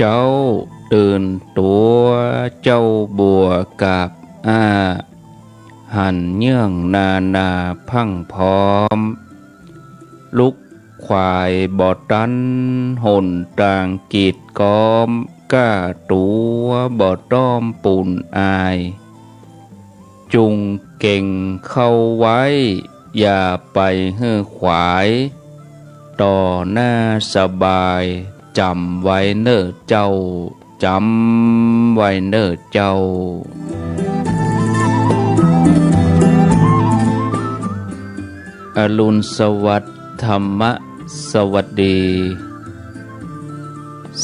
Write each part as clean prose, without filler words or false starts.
เจ้าตื่นตัวเจ้าบัวกาบหันเยื่องนาพังพร้อมลุกควายบ่อตันหนต่างกีดก้อมก้าตัวบ่อต้อมปุ่นอายจุงเก่งเข้าไว้อย่าไปเฮือขวายต่อหน้าสบายจำไว้เน้อเจ้าจำไว้เน้อเจ้าอรุณสวัสดิ์ธรรมสวัสดี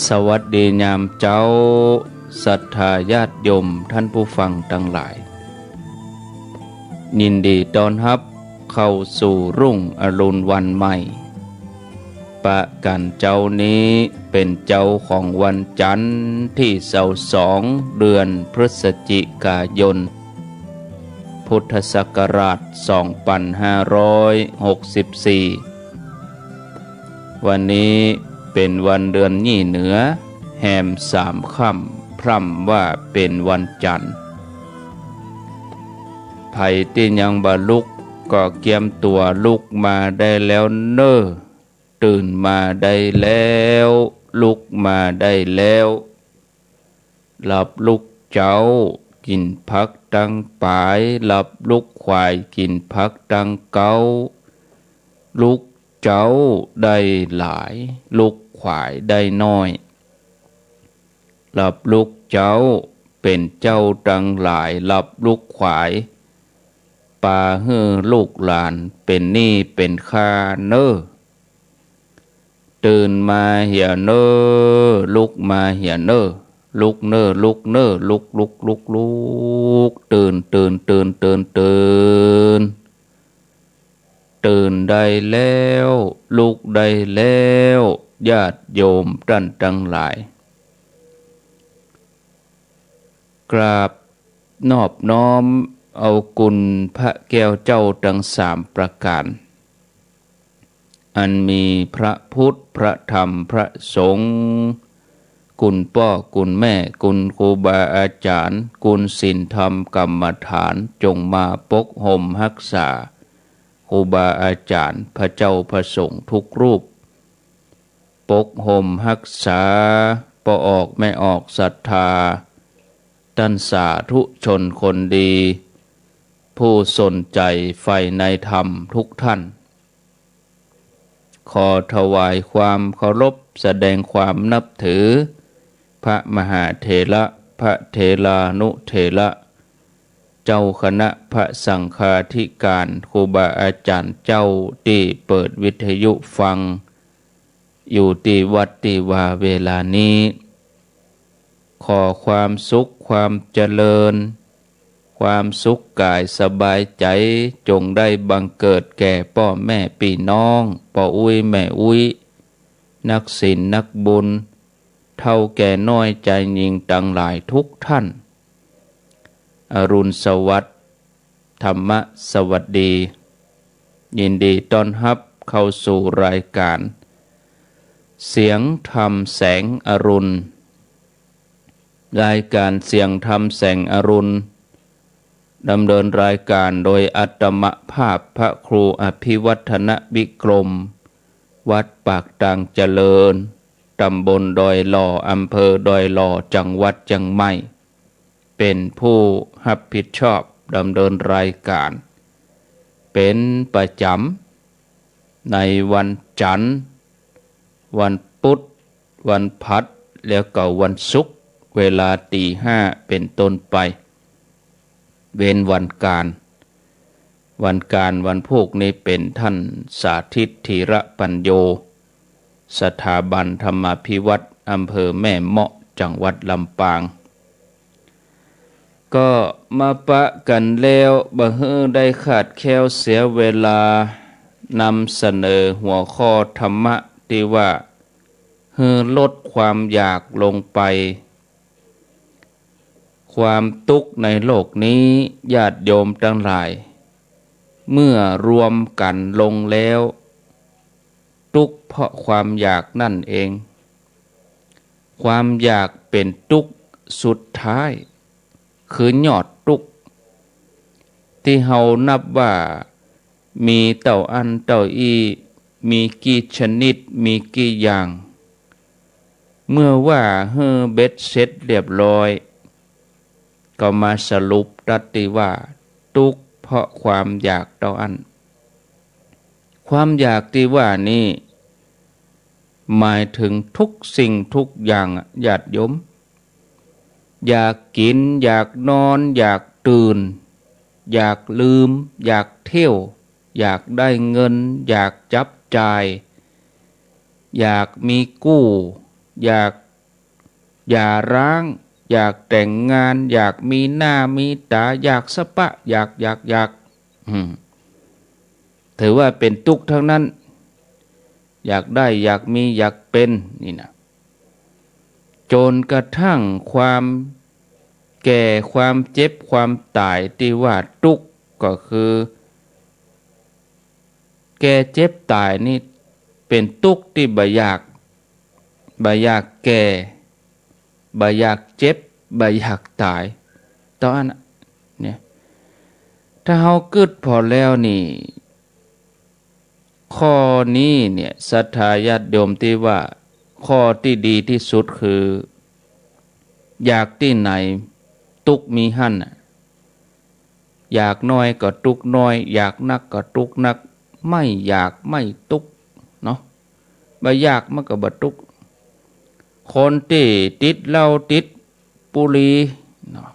สวัสดียามเจ้าศรัทธาญาติโยมท่านผู้ฟังทั้งหลายยินดีต้อนรับเข้าสู่รุ่งอรุณวันใหม่ประกันเจ้านี้เป็นเจ้าของวันจันทร์ที่22เดือนพฤศจิกายนพุทธศักราช2564วันนี้เป็นวันเดือนยี่เหนือแหม3 ค่ำพร่ำว่าเป็นวันจันทร์ไผที่ยังบ่ลุกก็เกียมตัวลุกมาได้แล้วเน้อตื่นมาได้แล้วลุกมาได้แล้วหลับลุกเจ้ากินพักตั้งปลายหลับลุกควายกินพักตั้งเก้าลุกเจ้าได้หลายลุกควายได้น้อยหลับลุกเจ้าเป็นเจ้าตั้งหลายหลับลุกควายปาเฮือลูกหลานเป็นหนี้เป็นค่าเน้อตื่นมาเหี่ยเน้อลุกมาเหี่ยเน้อลุกเน้อลุกเน้อลุกตื่นตื่นได้แล้วลุกได้แล้วญาติโยมท่านทั้งหลายกราบนอบน้อมเอากุณพระแก้วเจ้าทั้ง3ประการอันมีพระพุทธพระธรรมพระสงฆ์คุณพ่อคุณแม่คุณครูบาอาจารย์คุณศีลธรรมกรรมฐานจงมาปกห่มรักษาครูบาอาจารย์พระเจ้าพระสงฆ์ทุกรูปปกห่มรักษาปออกไม่ออกศรัทธาท่านสาธุชนคนดีผู้สนใจใฝ่ในธรรมทุกท่านขอถวายความเคารพแสดงความนับถือพระมหาเถระพระเถรานุเถระเจ้าคณะพระสังฆาธิการครูบาอาจารย์เจ้าที่เปิดวิทยุฟังอยู่ที่วัดที่ว่าเวลานี้ขอความสุขความเจริญความสุขกายสบายใจจงได้บังเกิดแก่พ่อแม่พี่น้องพ่ออุ้ยแม่อุ้ยนักศีลนักบุญเท่าแก่น้อยใจยิงต่างหลายทุกท่านอรุณสวัสดิ์ธรรมสวัสดียินดีต้อนรับเข้าสู่รายการเสียงธรรมแสงอรุณรายการเสียงธรรมแสงอรุณดำเนินรายการโดยอัตมภาพพระครูอภิวัฒนวิกรมวัดปากตางเจริญตำบลดอยหล่ออำเภอดอยหล่อจังหวัดเชียงใหม่เป็นผู้รับผิดชอบดำเนินรายการเป็นประจำในวันจันทร์วันพุธวันพัดแล้วก็วันศุกร์เวลา05:00เป็นต้นไปเว้นวันการวันพุธนี้เป็นท่านสาธิตธีระปัญโยสถาบันธรรมาภิวัตรอำเภอแม่เมาะจังหวัดลำปางก็มาปะกันแล้วบ่ฮื้อได้ขาดแคลวเสียเวลานำเสนอหัวข้อธรรมะที่ว่าฮื้อลดความอยากลงไปความทุกข์ในโลกนี้ญาติโยมทั้งหลายเมื่อรวมกันลงแล้วทุกข์เพราะความอยากนั่นเอง ความอยากเป็นทุกข์สุดท้ายคือยอดทุกข์ที่เฮานับว่ามีเต่าอันเต่าอีมีกี่ชนิดมีกี่อย่างเมื่อว่าเฮ้อเบ็ดเสร็จเรียบร้อยก็มาสรุปตัดติว่าทุกข์เพราะความอยากเต่าอันความอยากที่ว่านี้หมายถึงทุกสิ่งทุกอย่างญาติโยมอยากกินอยากนอนอยากตื่นอยากลืมอยากเที่ยวอยากได้เงินอยากจับจ่ายอยากมีกู้อยากอย่าร้างอยากแต่งงานอยากมีหน้ามีตาอยากสปะอยากถือว่าเป็นทุกข์ทั้งนั้นอยากได้อยากมีอยากเป็นนี่นะจนกระทั่งความแก่ความเจ็บความตายที่ว่าทุกข์ก็คือแก่เจ็บตายนี่เป็นทุกข์ที่บ่อยากแก่บ่อยากเจ็บบ่อยากตายตอนนั้นเนี่ยถ้าเฮาคิดพอแล้วนี่ข้อนี้เนี่ยศรัทธาญาติโยมที่ว่าข้อที่ดีที่สุดคืออยากที่ไหนทุกข์มีหั่นอยากน้อยก็ทุกข์น้อยอยากนักก็ทุกข์นักไม่อยากไม่ทุกข์เนาะบ่อยากมันก็บ่ทุกข์คนที่ติดเหล้าติดบุหรี่เนาะ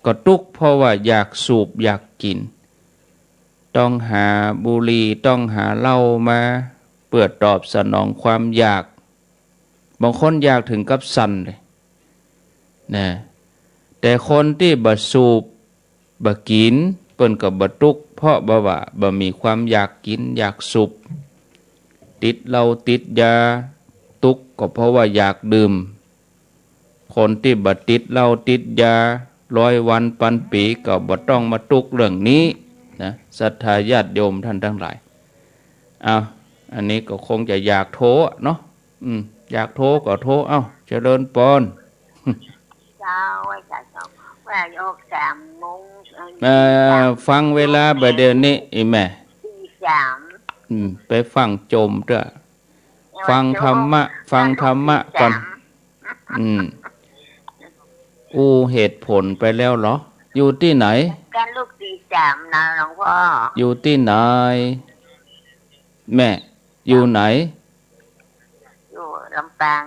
ก็ทุกข์เพราะว่าอยากสูบอยากกินต้องหาบุหรี่ต้องหาเหล้ามาเพื่อตอบสนองความอยากบางคนอยากถึงกับสั่นเลยนะแต่คนที่บ่สูบบ่กินเปิ้นก็บ่ทุกข์เพราะว่าบ่มีความอยากกินอยากสูบติดเหล้าติดยาทุกข์ก็เพราะว่าอยากดื่มคนที่บ่ติดเหล้าติดยา100 วันพันปีก็บ่ต้องมาทุกข์เรื่องนี้นะศรัทธาญาติโยมท่านทั้งหลายอันนี้ก็คงจะอยากโทเนาะอยากโทก็โทเจริญปอนฟังเวลาบ่เดี๋ยวนี้อีแม่ไปฟังโจมเด้อฟังธรรมะก่อนเหตุผลไปแล้วเหรออยู่ที่ไหนกันลูกตี3นะหลวงพ่ออยู่ที่ไหนแม่อยู่ไหนอยู่ลำปาง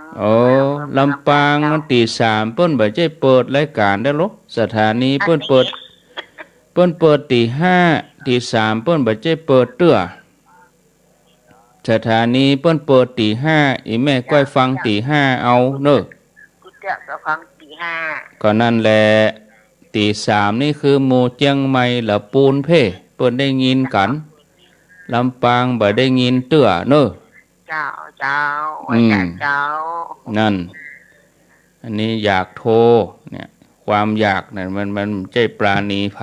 ลำปางมันตี3เปิ้นบ่ใช่เปิดรายการได้หรอสถานีเปิ้นเปิดตี5ตี3เปิ้นบ่ใช่เปิดเตื้อสถานีเปิ้นเปิดตี5อีแม่ก้อยฟังตี5เอาเด้อกูจะฟังตี5ก็นั่นแหละตี3นี่คือหมู่เจียงใหม่ละปูนเพ่เปิ้นได้ยินกันลำปางบ่ได้ยินเตื้อเด้อเจ้านั่นอันนี้อยากโทเนี่ยความอยากนั่นมันใจปราณีไผ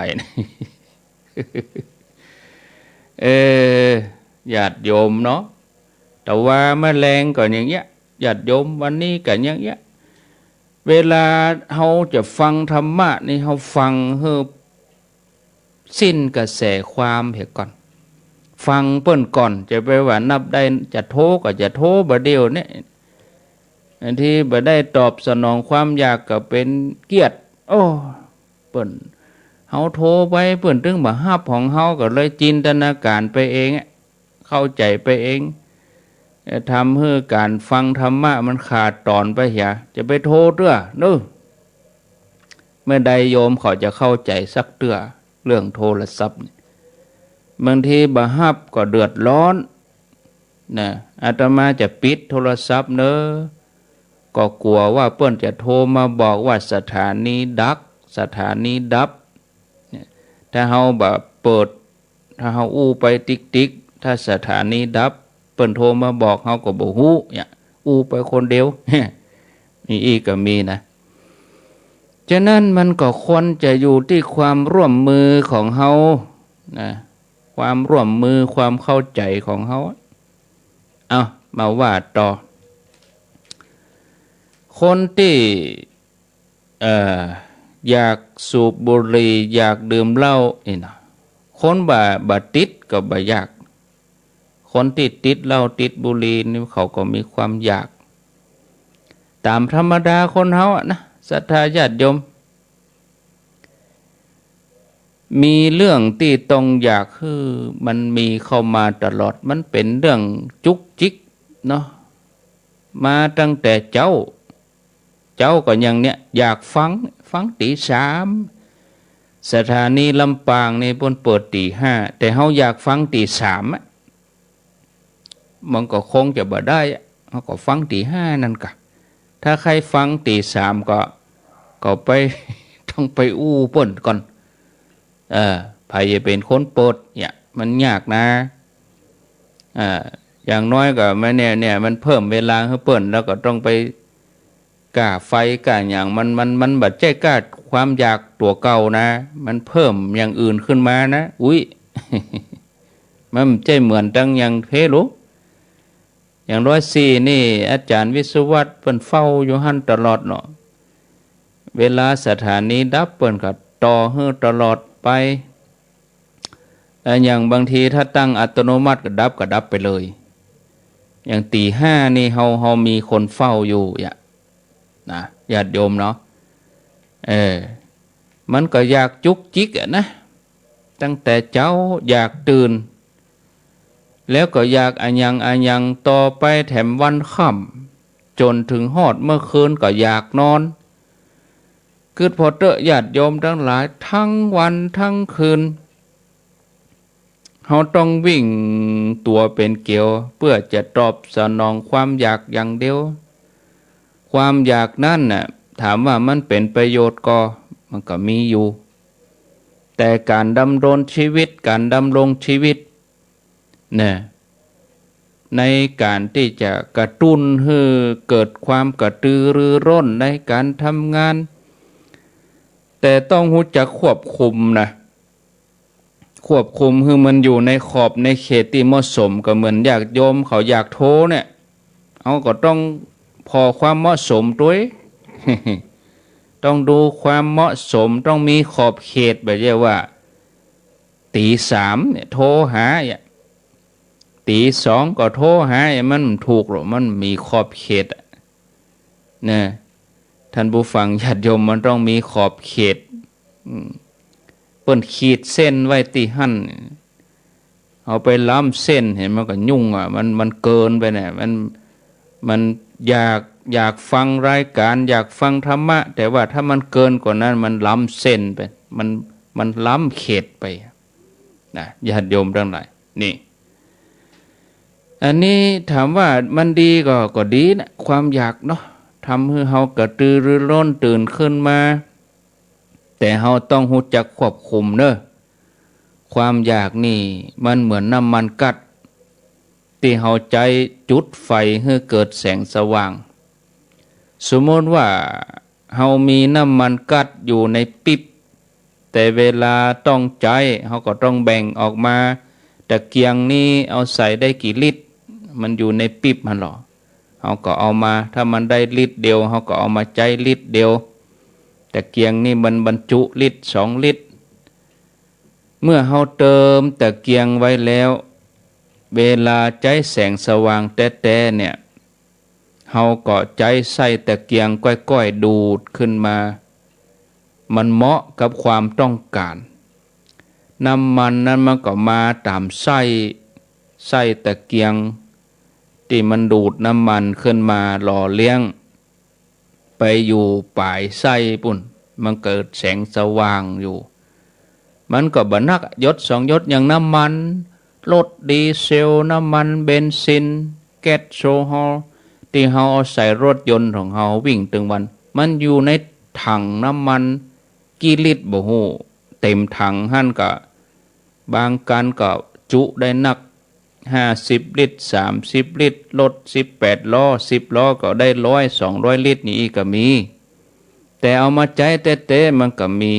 ญาติโยมเนาะแต่ว่าแมลงก็อย่างเงี้ยญาติโยมวันนี้ก็อย่างเงี้ยเวลาเฮาจะฟังธรรมะนี่เฮาฟังให้สิ้นกระแสความเห็นก่อนฟังเปิ้นก่อนจะไปว่านับได้จะโทก็จะโทบ่เดียวเนี่ยอันที่บ่ได้ตอบสนองความอยากก็เป็นเกียรติเปิ้นเฮาโทไปเปิ้นถึงบ่ฮับของเฮาก็เลยจินตนาการไปเองเข้าใจไปเองทำให้การฟังธรรมะมันขาดตอนไปเหียจะไปโทเตื้อเมื่อใดโยมเขาจะเข้าใจสักเตื้อเรื่องโทรศัพท์บางทีบ่ฮับก็เดือดร้อนนะอาตมาจะปิดโทรศัพท์ก็กลัวว่าเปิ้นจะโทรมาบอกว่าสถานีดับถ้าเฮาบ่เปิดถ้าเฮาอู้ไปติ๊กถ้าสถานีดับเปิ้นโทรมาบอกเฮาก็บ่ฮู้เนี่ยอู้ไปคนเดียวนี่อีกก็มีนะฉะนั้นมันก็ควรจะอยู่ที่ความร่วมมือของเฮานะความร่วมมือความเข้าใจของเฮามาว่าต่อ คนที่อยากสูบบุหรี่อยากดื่มเหล้านี่นะคนบ่ติดก็บ่อยากคนที่ติดเหล้าติดบุหรี่นี่เขาก็มีความอยากตามธรรมดาคนเฮาอะนะศรัทธาญาติโยมมีเรื่องที่ต้องอยากคือมันมีเข้ามาตลอดมันเป็นเรื่องจุกจิกเนาะมาตั้งแต่เจ้าก็ยังเนี่ยอยากฟังตีสามสถานีลำปางนี่เปิดตีห้าแต่เฮาอยากฟังตีสามมันก็คงจะบ่ได้เฮาก็ฟังตีห้านั่นกะถ้าใครฟังตีสามก็ไป ต้องไปอู้เปิ้นก่อนไผจะเป็นคนเปิดเนี่ยมันยากนะอย่างน้อยก็ไม่เนี่ยมันเพิ่มเวลาให้เปิ้นแล้วก็ต้องไปกล้าไฟกล้าอย่างมันบัดใจกล้าความอยากตัวเก่านะมันเพิ่มอย่างอื่นขึ้นมานะอุ้ย มันใจเหมือนตั้งอย่างเพลุอย่าง104นี่อาจารย์วิศวัตรเปิ้นเฝ้าอยู่หั่นตลอดเนาะเวลาสถานีดับเปิ้นก็ต่อให้ตลอดไปอย่างบางทีถ้าตั้งอัตโนมัติก็ดับไปเลยอย่างตีห้านี่เฮามีคนเฝ้าอยู่นะญาติโยมเนาะมันก็อยากจุกจิกนะตั้งแต่เจ้าอยากตื่นแล้วก็อยากอันยังต่อไปแถมวันค่ำจนถึงฮอดเมื่อคืนก็อยากนอนคือพอเตอะญาติโยมทั้งหลายทั้งวันทั้งคืนเขาต้องวิ่งตัวเป็นเกลียวเพื่อจะตอบสนองความอยากอย่างเดียวความอยากนั่นน่ะถามว่ามันเป็นประโยชน์ก็มันก็มีอยู่แต่การดำรงชีวิตเนี่ยในการที่จะกระตุ้นให้เกิดความกระตือรือร้นในการทำงานแต่ต้องรู้จักควบคุมนะควบคุมคือมันอยู่ในขอบในเขตที่เหมาะสมก็เหมือนอยากโยมเขาอยากโทเนี่ยเขาก็ต้องพอความเหมาะสมด้วย ต้องดูความเหมาะสมต้องมีขอบเขตแบบว่าตีสามเนี่ยโทรหาตีสองก็โทรหามันถูกหรอมันมีขอบเขตนะท่านผู้ฟังญาติโยมมันต้องมีขอบเขตเปิ้นขีดเส้นไว้ที่หั่นเอาไปล้ำเส้นเห็นมันก็ยุ่งมันเกินไปเนี่ยมันอยากฟังรายการอยากฟังธรรมะแต่ว่าถ้ามันเกินกว่านั้นมันล้ำเส้นไปมันล้ำเขตไปนะญาติโยมทั้งหลายนี่อันนี้ถามว่ามันดีก็ดีนะความอยากเนาะทำให้เฮากระตือรือร้นตื่นขึ้นมาแต่เฮาต้องรู้จักควบคุมเนอะความอยากนี่มันเหมือนน้ำมันกัดที่เฮาใจจุดไฟให้เกิดแสงสว่างสมมติว่าเฮามีน้ำมันกัดอยู่ในปิ๊บแต่เวลาต้องใจเฮาก็ต้องแบ่งออกมาตะเกียงนี้เอาใส่ได้กี่ลิตรมันอยู่ในปิ๊บมันหรอเฮาก็เอามาถ้ามันได้ลิตรเดียวเฮาก็เอามาใจลิตรเดียวตะเกียงนี่มันบรรจุลิตร2 ลิตรเมื่อเฮาเติมตะเกียงไว้แล้วเวลาใจแสงสว่างแต้ๆเนี่ยเฮาก็ใจใส่ตะเกียงก้อยๆดูดขึ้นมามันเหมาะกับความต้องการน้ำมันนั้นมันก็มาตามไส้ตะเกียงที่มันดูดน้ำมันขึ้นมาหล่อเลี้ยงไปอยู่ปลายไส้ปุ่นมันเกิดแสงสว่างอยู่มันก็บ่นักยศ2 ยศอย่างน้ำมันรถดีเซลน้ำมันเบนซินแก๊สโซฮอลที่เฮาเอาใส่รถยนต์ของเฮาวิ่งตึงวันมันอยู่ในถังน้ำมันกี่ลิตรบ่ฮู้เต็มถังหั่นก็บางกันก็จุได้นัก50 ลิตร30 ลิตรรถ18 ล้อ10 ล้อก็ได้100 200 ลิตรนี่ก็มีแต่เอามาใจเต้ๆมันก็มี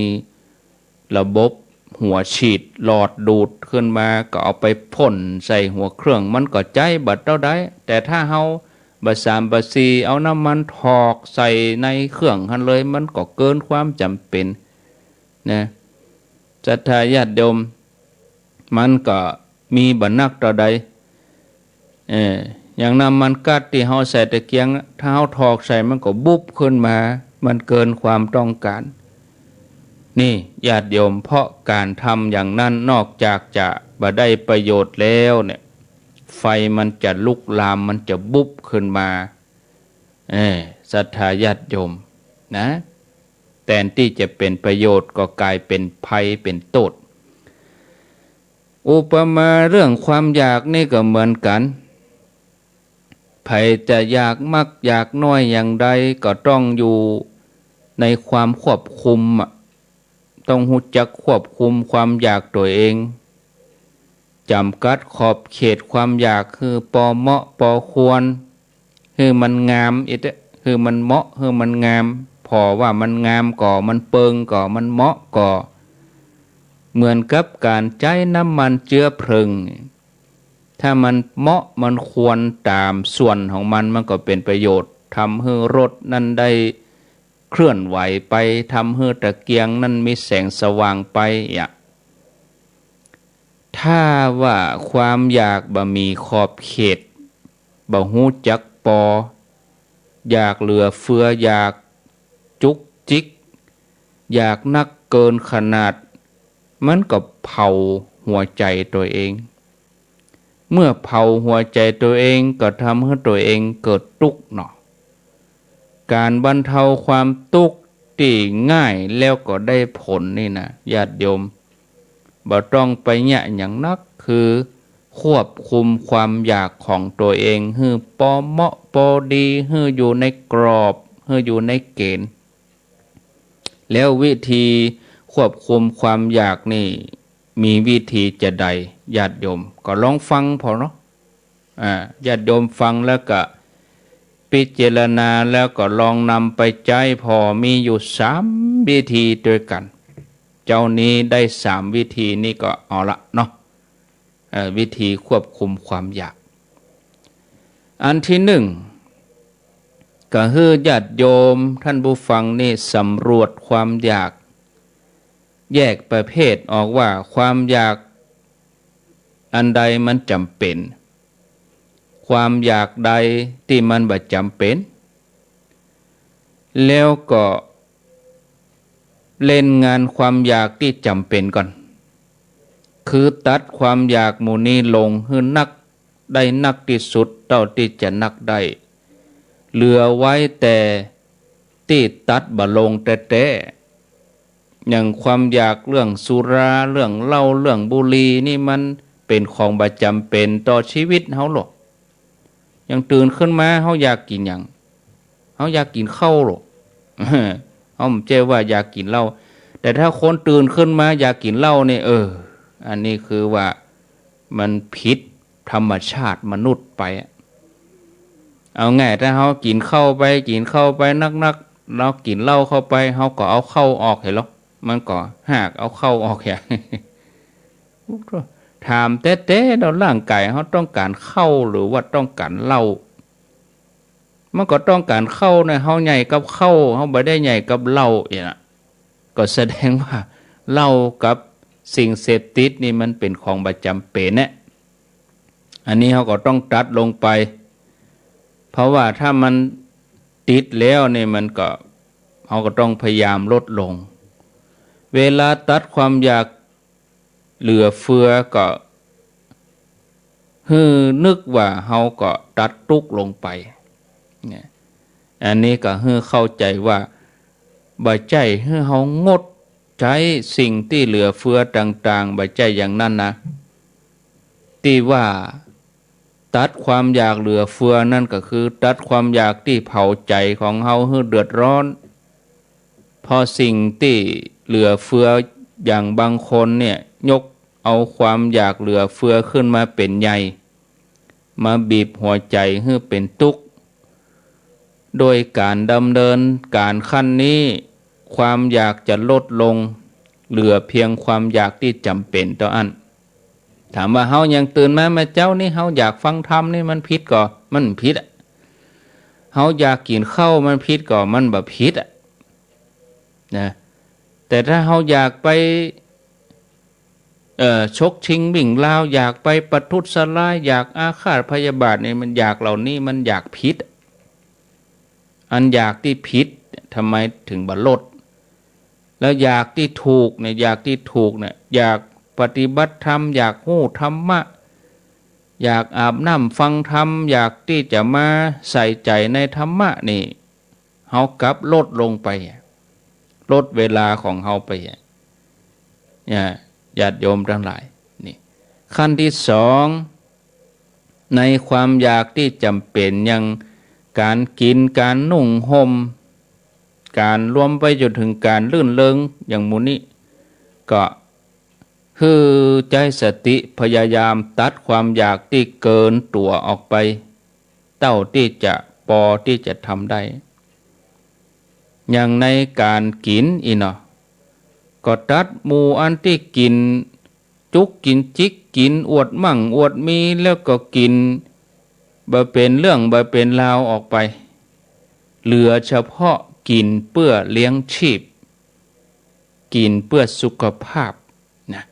ระบบหัวฉีดหลอดดูดขึ้นมาก็เอาไปพ่นใส่หัวเครื่องมันก็ใจบัดเท่าใดแต่ถ้าเฮา บะสามบะสี่เอาน้ำมันถอกใส่ในเครื่องหันเลยมันก็เกินความจำเป็นนะศรัทธาญาติโยมมันก็มีบันนักต่อใดอย่างน้ำมันกัดที่เฮาใส่ตะเกียงถ้าเฮาถอกใส่มันก็บุบขึ้นมามันเกินความต้องการนี่ญาติโยมเพราะการทำอย่างนั้นนอกจากจะบ่ได้ประโยชน์แล้วเนี่ยไฟมันจะลุกลามมันจะบุบขึ้นมาศรัทธาญาติโยมนะแทนที่จะเป็นประโยชน์ก็กลายเป็นภัยเป็นโทษอุปมาเรื่องความอยากนี่ก็เหมือนกันใครจะอยากมากอยากน้อยอย่างใดก็ต้องอยู่ในความควบคุมต้องรู้จักควบคุมความอยากตัวเองจำกัดขอบเขตความอยากคือพอเหมาะพอควรคือมันงามคือมันเหมาะคือมันงามพอว่ามันงามก่อมันเปิงก่อมันเหมาะก่อเหมือนกับการใช้น้ำมันเชื้อเพลิงถ้ามันเหมาะมันควรตามส่วนของมันก็เป็นประโยชน์ทำให้รถนั้นได้เคลื่อนไหวไปทำให้ตะเกียงนั้นมีแสงสว่างไปถ้าว่าความอยากบ่มีขอบเขตบ่ฮู้จักปออยากเหลือเฟืออยากจุกจิกอยากนักเกินขนาดมันก็เผาหัวใจตัวเองเมื่อเผาหัวใจตัวเองก็ทำให้ตัวเองเกิดทุกข์เนาะการบรรเทาความทุกข์ที่ง่ายแล้วก็ได้ผลนี่นะญาติโยมบ่ต้องไปแยะอย่างนักคือควบคุมความอยากของตัวเองให้พอเหมาะพอดีให้อยู่ในกรอบให้อยู่ในเกณฑ์แล้ววิธีควบคุมความอยากนี่มีวิธีจะใดญาติโยมก็ลองฟังพอเนาะญาติโยมฟังแล้วก็พิจารณาแล้วก็ลองนำไปใช้พอมีอยู่3วิธีด้วยกันเจ้านี้ได้3วิธีนี่ก็เอาละเนาะวิธีควบคุมความอยากอันที่1ก็คือญาติโยมท่านผู้ฟังนี่สำรวจความอยากแยกประเภทออกว่าความอยากอันใดมันจำเป็นความอยากใดที่มันบ่จำเป็นแล้วก็เล่นงานความอยากที่จำเป็นก่อนคือตัดความอยากหมู่นี้ลงให้นักได้นักที่สุดเท่าที่จะนักได้เหลือไว้แต่ที่ตัดบ่ลงแต่อย่างความอยากเรื่องสุราเรื่องเหล้าเรื่องบุหรี่นี่มันเป็นของบ่จำเป็นต่อชีวิตเฮาหรอกยังตื่นขึ้นมาเฮาอยากกินหยังเฮาอยากกินข้าวหรอกเฮาเจ้ว่าอยากกินเหล้าแต่ถ้าคนตื่นขึ้นมาอยากกินเหล้านี่อันนี้คือว่ามันผิดธรรมชาติมนุษย์ไปเอาง่ายถ้าเฮากินข้าวไปนักๆเรากินเหล้าเข้าไปเฮาก็เอาเข้าออกเห็นหรอมันก็หากเอาเข้าออกอย่างถามเต้ๆเราร่างกายเฮาต้องการเข้าหรือว่าต้องการเหล้ามันก็ต้องการเข้านะเฮาใหญ่กับเข้าเฮาบ่ได้ใหญ่กับเหล้าก็แสดงว่าเหล้ากับสิ่งเสพติดนี่มันเป็นของบ่จำเป็นนะอันนี้เฮาก็ต้องตัดลงไปเพราะว่าถ้ามันติดแล้วนี่มันก็เฮาก็ต้องพยายามลดลงเวลาตัดความอยากเหลือเฟือก็นึกว่าเฮาก็ตัดทุกลงไปเนี่ยอันนี้ก็เข้าใจว่าบ่ใจให้เฮางดใช้สิ่งที่เหลือเฟือต่างๆบ่ใจอย่างนั้นนะที่ว่าตัดความอยากเหลือเฟือนั่นก็คือตัดความอยากที่เผาใจของเฮาให้เดือดร้อนพอสิ่งที่เหลือเฟืออย่างบางคนเนี่ยยกเอาความอยากเหลือเฟือขึ้นมาเป็นใหญ่มาบีบหัวใจให้เป็นทุกข์โดยการดำเนินการขั้นนี้ความอยากจะลดลงเหลือเพียงความอยากที่จำเป็นต่ออันถามว่าเฮายังตื่นมาเจ้านี่เฮาอยากฟังธรรมนี่มันผิดก่อมันผิด เฮาอยากกินข้าวมันพิษก็มันบ่พิษอ่ะนะแต่ถ้าเฮาอยากไปชกชิงบิ่งราวอยากไปประทุษร้ายอยากอาฆาตพยาบาทเนี่ยมันอยากเหล่านี้มันอยากพิษอันอยากที่พิษทำไมถึงบ่ลดแล้วอยากที่ถูกเนี่ยอยากที่ถูกเนี่ยอยากปฏิบัติธรรมอยากฮู้ธรรมะอยากอาบน้ำฟังธรรมอยากที่จะมาใส่ใจในธรรมะนี่เฮากลับลดลงไปลดเวลาของเฮาไปเนี่ยญาติโยมทั้งหลายนี่ขั้นที่สองในความอยากที่จำเป็นอย่างการกินการนุ่งห่มการรวมไปจนถึงการลื่นเริงอย่างหมู่นี้ก็คือใจสติพยายามตัดความอยากที่เกินตัวออกไปเต้าที่จะพอที่จะทำได้อย่างในการกินอีเนาะก็ตัดหมู่อันที่กินจุกกินจิกกินอวดมั่งอวดมีแล้วก็กินบ่เป็นเรื่องบ่เป็นราวออกไปเหลือเฉพาะกินเพื่อเลี้ยงชีพกินเพื่อสุขภาพนะ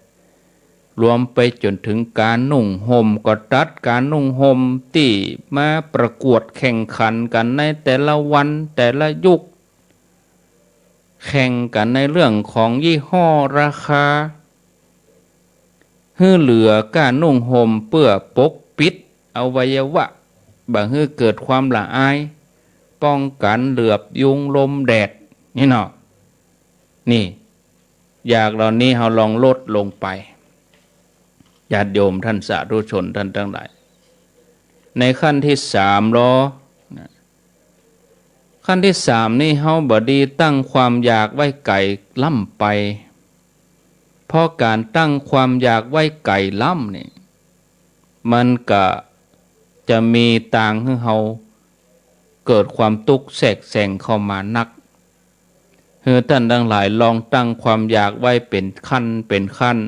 รวมไปจนถึงการนุ่งห่มก็ตัดการนุ่งห่มที่มาประกวดแข่งขันกันในแต่ละวันแต่ละยุคแข่งกันในเรื่องของยี่ห้อราคาให้เหลือการนุ่งห่มเพื่อปกปิดอวัยวะบางให้เกิดความละอายป้องกันเหลือบยุงลมแดดนี่เนาะนี่อยากเหล่านี้เราลองลดลงไปญาติโยมท่านสาธุชนท่านทั้งหลายในขั้นที่สามขั้นที่สามนี่เฮาบดีตั้งความอยากไว้ไก่ล่ำไปเพราะการตั้งความอยากไว้ไก่ล่ำนี่มันก็จะมีต่างให้เฮาเกิดความทุกข์แทรกแซงเข้ามานักเฮือท่านทั้งหลายลองตั้งความอยากไว้เป็นขั้นเป็นขั้น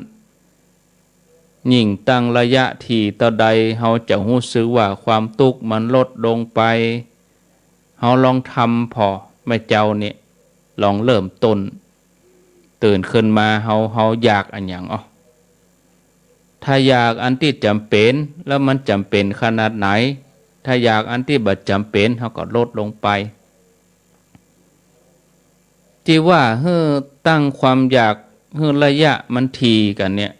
ยิ่งตั้งระยะที่ต่อใดเฮาจะรู้สึกว่าความทุกข์มันลดลงไปเฮาลองทำพอแม่เจ้าเนี่ยลองเริ่มต้นตื่นขึ้นมาเฮาอยากอันอย่างถ้าอยากอันที่จำเป็นแล้วมันจำเป็นขนาดไหนถ้าอยากอันที่บ่จำเป็นเฮาก็ลดลงไปที่ว่าตั้งความอยากระยะมันทีกันเนี่ย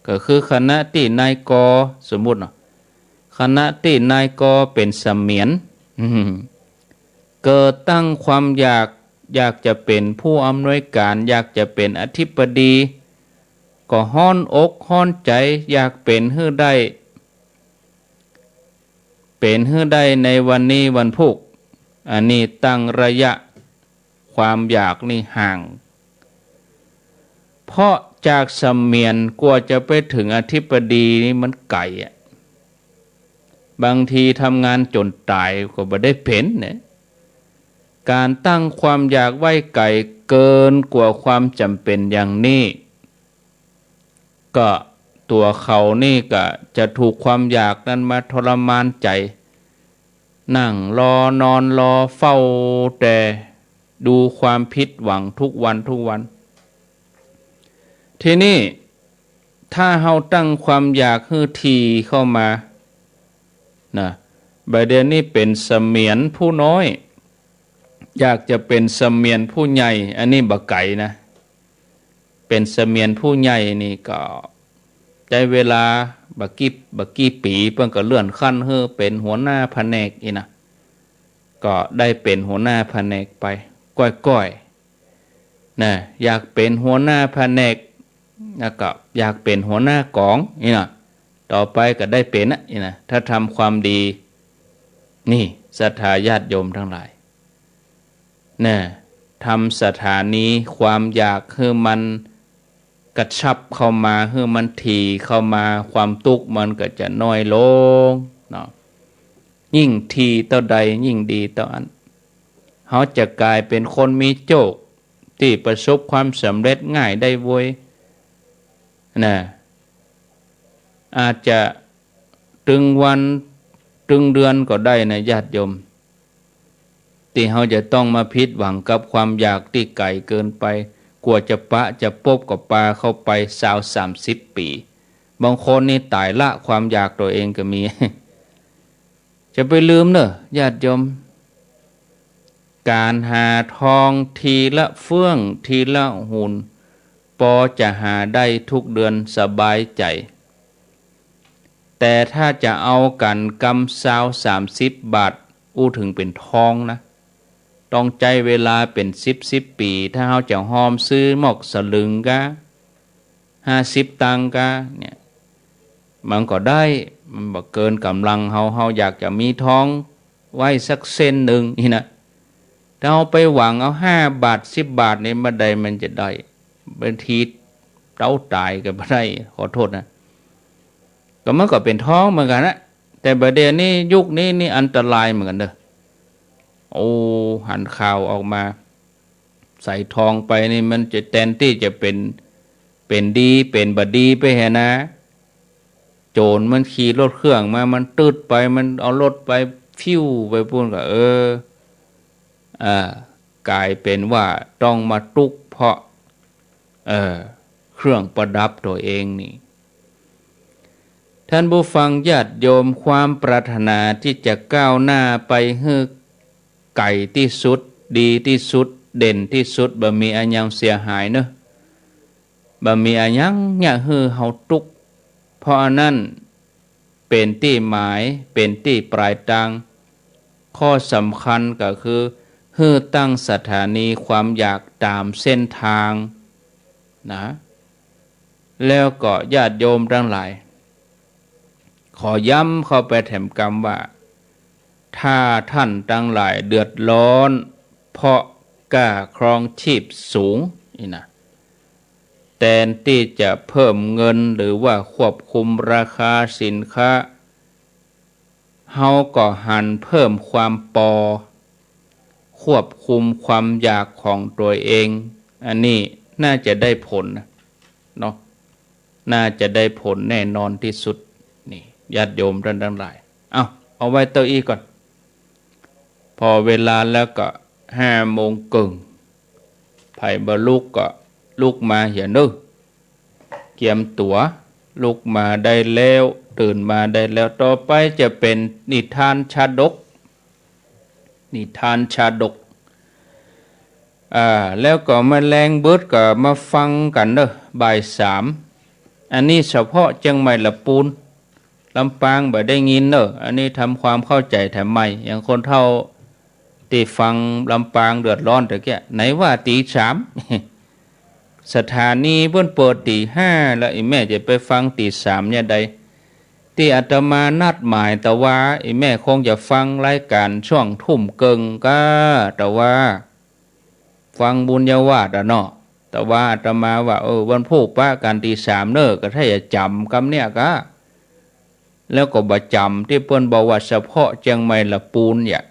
ก็คือคณะที่นายกสมมุติเนาะคณะที่นายกเป็นเสมียนเกิดตั้งความอยากจะเป็นผู้อำนวยการอยากจะเป็นอธิบดีก็ฮ้อนอกฮ้อนใจอยากเป็นให้ได้ในวันนี้วันพุธอันนี้ตั้งระยะความอยากนี่ห่างเพราะจากเสมียนกว่าจะไปถึงอธิบดีนี่มันไกลบางทีทำงานจนตายก็บ่ได้เป็นเนี่ยการตั้งความอยากไว้ไกลเกินกว่าความจำเป็นอย่างนี้ก็ตัวเขานี่ก็จะถูกความอยากนั้นมาทรมานใจนั่งรอนอนรอเฝ้าแต่ดูความผิดหวังทุกวันทีนี้ถ้าเฮาตั้งความอยากฮื้อทีเข้ามานะบัดเดี๋ยวนี้เป็นเสมียนผู้น้อยอยากจะเป็นเสมียนผู้ใหญ่อันนี้บ่ไกลนะเป็นเสมียนผู้ใหญ่นี่ก็ได้เวลาบักกี้ปีเพิ่นก็เลื่อนขั้นเฮ้อเป็นหัวหน้าแผนกอีนะก็ได้เป็นหัวหน้าแผนกไปก้อยๆนะอยากเป็นหัวหน้าแผนกแล้วก็อยากเป็นหัวหน้ากองนี่นะต่อไปก็ได้เป็นนะนี่นะถ้าทำความดีนี่ศรัทธาญาติโยมทั้งหลายนะทำสถานีความอยากคือมันกระชับเข้ามาคือมันถี่เข้ามาความทุกข์มันก็จะน้อยลงเนาะยิ่งทีต่อใดยิ่งดีต่ออันเขาจะกลายเป็นคนมีโชคที่ประสบความสำเร็จง่ายได้เว้ยนะอาจจะตึงวันตึงเดือนก็ได้นะญาติโยม ที่เขาจะต้องมาผิดหวังกับความอยากที่ไกลเกินไปกลัวจะปะจะปบกับปลาเข้าไป20-30 ปีบางคนนี่ตายละความอยากตัวเองก็มี จะไปลืมเนอะญาติโยมการหาทองทีละเฟื่องทีละหุ่นพอจะหาได้ทุกเดือนสบายใจแต่ถ้าจะเอากันกำ30 บาทอู้ถึงเป็นทองนะต้องใจเวลาเป็น10 ปีถ้าเราจะหอมซื้อหมอกสลึงกะ50 ตังกะเนี่ยมันก็ได้มันบ่เกินกำลังเราอยากจะมีทองไว้สักเส้นหนึ่งนี่นะถ้าเราไปหวังเอา5 บาท10 บาทในบันไดมันจะได้บางทีเต้าตายก็ไม่ได้ขอโทษนะก็มันก็เป็นท้องเหมือนกันนะแต่ประเดี๋ยวนี้ยุคนี้นี่อันตรายเหมือนกันเด้อโอ้หันข่าวออกมาใส่ทองไปนี่มันจะแทนที่จะเป็นดีเป็นบดีไปแหนะโจรมันขี่รถเครื่องมามันตืดไปมันเอารถไปฟิวไปพูดก็กลายเป็นว่าต้องมาตุกเพราะเครื่องประดับตัวเองนี่ท่านผู้ฟังญาติโยมความปรารถนาที่จะก้าวหน้าไปให้ไก่ที่สุดดีที่สุดเด่นที่สุดบ่มีอันยังเสียหายเนอะบ่มีอันยังเนี่ยฮือเฮาตุกเพราะอันนั้นเป็นที่หมายเป็นที่ปลายทางข้อสำคัญก็คือฮือตั้งสถานีความอยากตามเส้นทางนะแล้วก็ญาติโยมทั้งหลายขอย้ำเข้าไปแถมกรรมว่าถ้าท่านทั้งหลายเดือดร้อนเพราะกล้าครองชีพสูงนี่นะแทนที่จะเพิ่มเงินหรือว่าควบคุมราคาสินค้าเฮาก็หันเพิ่มความควบคุมความอยากของตัวเองอันนี้น่าจะได้ผลเนาะน่าจะได้ผลแน่นอนที่สุดนี่ญาติโยมท่านทั้งหลายเอาไว้เต้าอี้ก่อนพอเวลาแล้วก็5:30ไผ่บลุกก็ลุกมาเหี่ยนึเกียมตัวลุกมาได้แล้วตื่นมาได้แล้วต่อไปจะเป็นนิทานชาดกแล้วก็แมลงเบิดก็มาฟังกันเด้อบ่าย 3อันนี้เฉพาะเชียงใหม่ละปูนลำปางบ่ได้ยินเด้ออันนี้ทำความเข้าใจแถมใหม่อย่างคนเฒ่าที่ฟังลำปางเดือดร้อนตะเกียไหนว่าตี 3สถานีเพิ่นเปิดตี 5แล้วอีแม่จะไปฟังตี 3เนี่ยใดที่อาตมานัดหมายแต่ว่าอีแม่คงจะฟังรายการช่วงทุ่มเกิงก็แต่ว่าฟังบุญญาวาสเนาะแต่ว่าอาตมาว่าวันพูกป้าการตี 3เนอะก็ถ้าจะจำคำเนี่ยก็แล้วก็บ่จำที่เพิ่นบอกว่าเฉพาะเชียงใหม่ละปูนเนี่ย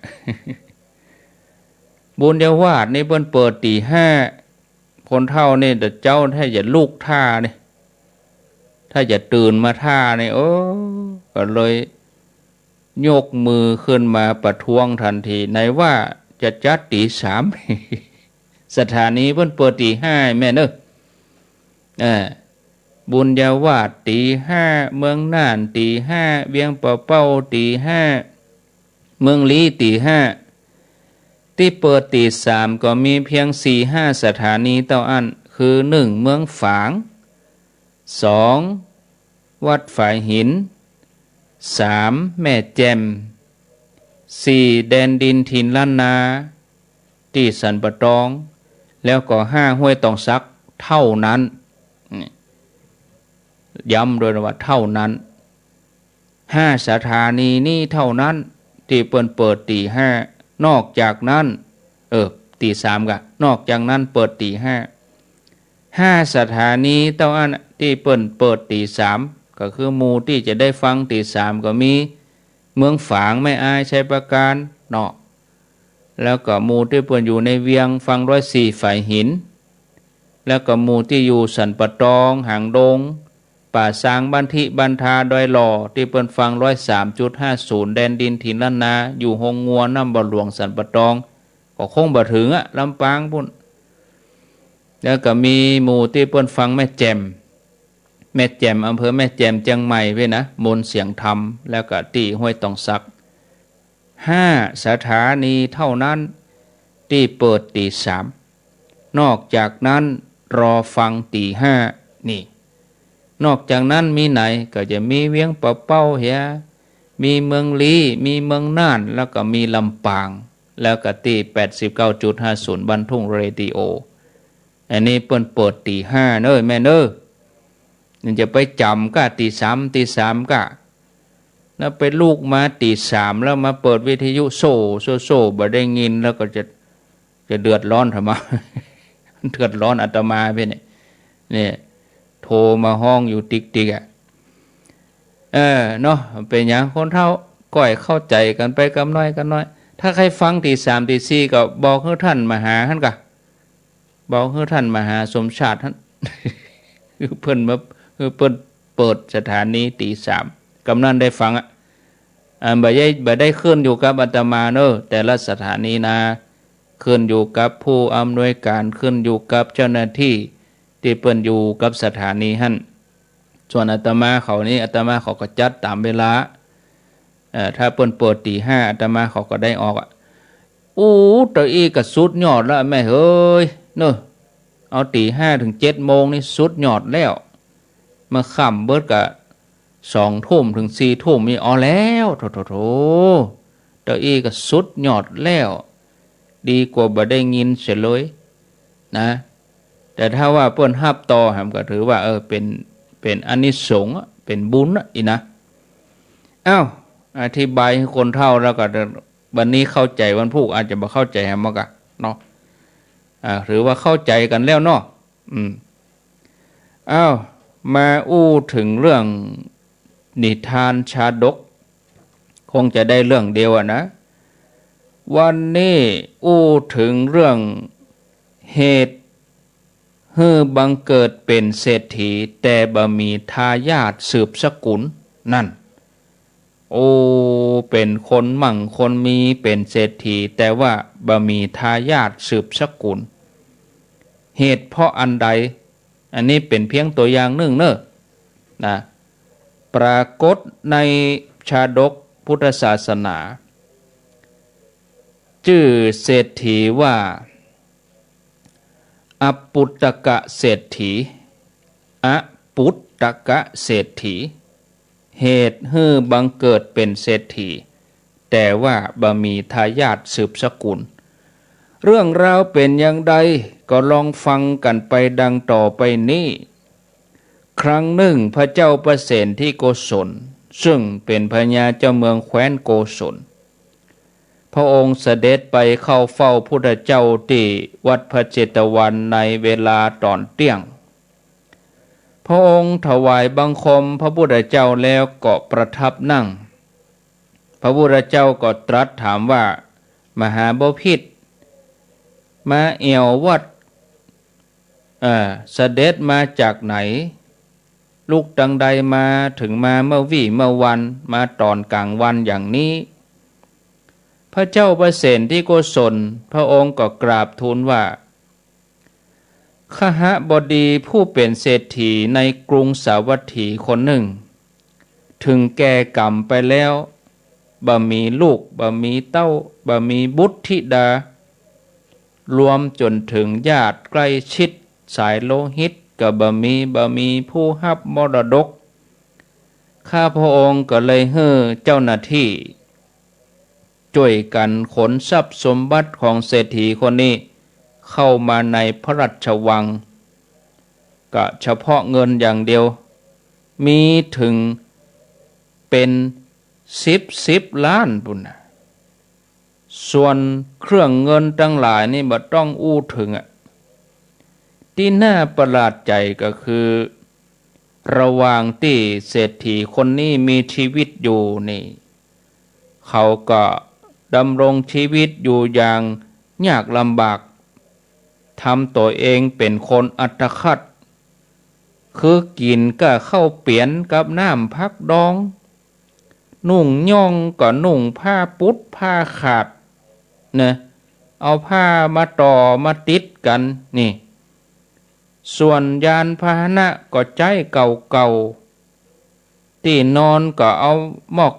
บุญญาวาสนี่เพิ่นเปิดตี 5คนเฒ่านี่แต่เจ้าถ้าจะลุกท่านี่ถ้าจะตื่นมาท่านี่ก็เลยยกมือขึ้นมาประท้วงทันทีไหนว่าจะจัดตี 3 สถานีเพิ่นเปิดตี 5แม่เนอะบุญญาวาสตี 5เมืองน่านตี 5เวียงป่าเป้าตี 5เมืองลี้ตี 5ที่เปิดตี 3ก็มีเพียง 4-5 สถานีเท่าอันคือ 1เมืองฝาง2วัดฝายหิน3แม่แจ่ม4แดนดินถิ่นล้านนาที่สันปะตองแล้วก็5ห้วยตองซักเท่านั้นย้ำโดยว่าเท่านั้น5สถานีนี้เท่านั้นที่เปิดตี 5นอกจากนั้นตี 3ก็นอกจากนั้นเปิดตี 5สถานีเท่าอันที่เปิดตี 3ก็คือหมู่ที่จะได้ฟังตี 3ก็มีเมืองฝางแม่อายชัยประการเนาะแล้วก็หมู่ที่เปิ้นอยู่ในเวียงฟัง104ฝ่ายหินแล้วก็หมู่ที่อยู่สันปะตองหางดงป่าซางบ้านทิบ้านทาดอยหล่อที่เปิ้นฟัง103.50แดนดินถิ่นล้านนาอยู่หงงัวน้ำบ่หลวงสันปะตอง ก็คงบ่ถึงอะลำปางพุ่นแล้วก็มีหมู่ที่เปิ้นฟังแม่แจ่มอำเภอแม่แจ่มเชียงใหม่เว้ยนะมนต์เสียงธรรมแล้วก็ที่ห้วยตองสัก5 สถานีเท่านั้นที่เปิดตี 3นอกจากนั้นรอฟังตี 5นี่นอกจากนั้นมีไหนก็จะมีเวียงปะเป้าเหียมีเมืองลีมีเมืองน่านแล้วก็มีลำปางแล้วก็ที่ 89.50 บันทุ่งเรดิโออันนี้เปิดตี 5เน้อแม่เน้อนี่จะไปจำก็ตี 3ก็แล้วไปลูกมาตี 3แล้วมาเปิดวิทยุโซ่บ่ได้ยินแล้วก็จะเดือดร้อนทำไม เดือดร้อนอาตมาไปเนี่ยโทรมาห้องอยู่ติ๊กอ่ะเนาะเป็นอย่างคนเท่าก้อยเข้าใจกันไปกันน้อยถ้าใครฟังตี 3ตี 4ก็บอกให้ท่านมาหาท่านกะบอกให้ท่านมาหาสมชาติท่าน เพิ่นมาเปิดสถานีตี 3กำนันได้ฟังอ่ะบ่ได้ขึ้นอยู่กับอาตมาเนอะแต่ละสถานีนะขึ้นอยู่กับผู้อำนวยการขึ้นอยู่กับเจ้าหน้าที่ที่เปิ้นอยู่กับสถานีหั่นส่วนอาตมาเขานี่อาตมาเขาก็จัดตามเวลาถ้าเปิ้นเปิดตี 5อาตมาเขาก็ได้ออกอ่ะตะอีก็สุดยอดแล้วแม่เฮ้ยเนอะเอาตี 5ถึง 7 โมงนี่สุดยอดแล้วมาค่ำเบิดก็2 ทุ่มถึง 4 ทุ่มนี่เอาแล้วโถตะอีก็สุดยอดแล้วดีกว่าบ่ได้ยินเสียเลยนะแต่ถ้าว่าเปิ้นฮับต่อหำก็ถือว่าเป็นอานิสงส์เป็นบุญอีนะอธิบายให้คนเฒ่าแล้วก็วันนี้เข้าใจวันพุธอาจจะบ่เข้าใจหำบ่กะเนาะหรือว่าเข้าใจกันแล้วเนาะมาถึงเรื่องนิทานชาดกคงจะได้เรื่องเดียวนะวันนี้ถึงเรื่องเหตุบังเกิดเป็นเศรษฐีแต่บ่มีทายาทสืบสกุลนั่นเป็นคนมั่งคนมีเป็นเศรษฐีแต่ว่าบ่มีทายาทสืบสกุลเหตุเพราะอันใดอันนี้เป็นเพียงตัวอย่างหนึ่งนะปรากฏในชาดกพุทธศาสนาชื่อเศรษฐีว่าอปุตตกะเศรษฐีเหตุบังเกิดเป็นเศรษฐีแต่ว่าบ่มีทายาทสืบสกุลเรื่องราวเป็นอย่างใดก็ลองฟังกันไปดังต่อไปนี้ครั้งหนึ่งพระเจ้าประเสนที่โกศลซึ่งเป็นพญาเจ้าเมืองแคว้นโกศลพระองค์เสด็จไปเข้าเฝ้าพุทธเจ้าที่วัดพระเจตวันในเวลาตอนเที่ยงพระองค์ถวายบังคมพระพุทธเจ้าแล้วก็ประทับนั่งพระพุทธเจ้าก็ตรัสถามว่ามหาบพิตรมาเอววัดเสด็จมาจากไหนลูกดังใดมาถึงมาเมื่อวันมาตอนกลางวันอย่างนี้พระเจ้าประเสนที่โกศลพระองค์ก็กราบทูลว่าขหบดีผู้เป็นเศรษฐีในกรุงสาวัตถีคนหนึ่งถึงแก่กรรมไปแล้วบ่มีลูกบ่มีเต้าบ่มีบุตรธิดารวมจนถึงญาติใกล้ชิดสายโลหิตก็บ่มีผู้ฮับมรดกข้าพระองค์ก็เลยเจ้าหน้าที่ช่วยกันขนทรัพย์สมบัติของเศรษฐีคนนี้เข้ามาในพระราชวังก็เฉพาะเงินอย่างเดียวมีถึงเป็น10 ล้านปุ่นนะส่วนเครื่องเงินทั้งหลายนี่บ่ต้องถึงที่น่าประหลาดใจก็คือระหว่างที่เศรษฐีคนนี้มีชีวิตอยู่นี่เขาก็ดำรงชีวิตอยู่อย่างยากลำบากทำตัวเองเป็นคนอัตคัดคือกินก็เข้าเปลี่ยนกับน้ำพักดองนุ่งย่องก็นุ่งผ้าปุ๊ดผ้าขาดนะ เอาผ้ามาต่อมาติดกันนี่ส่วนยานพาหนะก็ใจเก่าๆที่นอนก็เอาหมอก